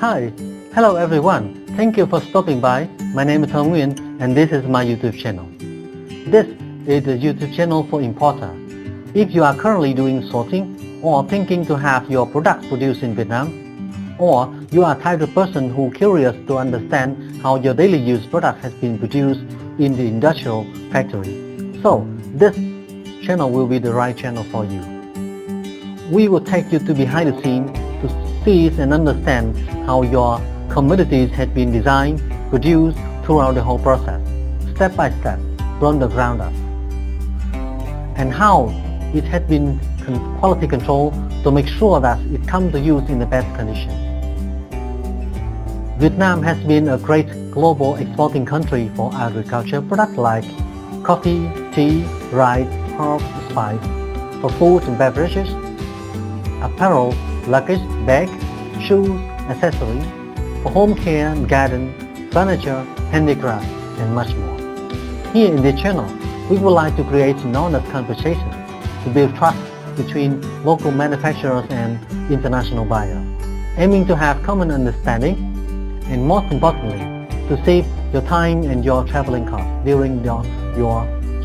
Hi, hello everyone. Thank you for stopping by. My name is Hong Nguyen and this is my YouTube channel. This is a YouTube channel for importer. If you are currently doing sorting or thinking to have your products produced in Vietnam, or you are type of person who curious to understand how your daily use product has been produced in the industrial factory, so this channel will be the right channel for you. We will take you to behind the scene to see and understand how your commodities have been designed, produced throughout the whole process, step by step, from the ground up, and how it has been quality controlled to make sure that it comes to use in the best condition. Vietnam has been a great global exporting country for agriculture products like coffee, tea, rice, herbs, spice, for food and beverages, apparel, luggage, bag, shoes, accessories, for home care and garden, furniture, handicraft, and much more. Here in this channel, we would like to create an honest conversation to build trust between local manufacturers and international buyers, aiming to have common understanding and most importantly, to save your time and your traveling costs during your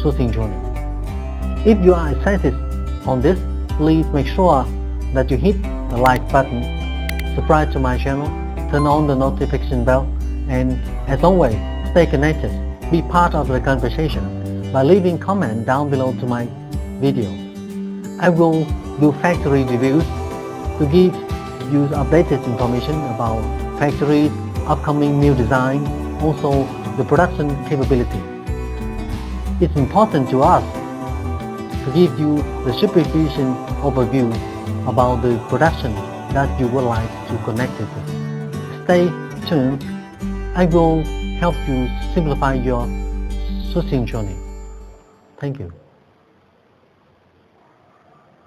sourcing journey. If you are excited on this, please make sure that you hit the like button, subscribe to my channel, turn on the notification bell, and as always, stay connected. Be part of the conversation by leaving comment down below to my video. I will do factory reviews to give you updated information about factories, upcoming new design, also the production capability. It's important to us to give you the supervision overview about the production that you would like to connect it with. Stay tuned. I will help you simplify your sourcing journey. Thank you.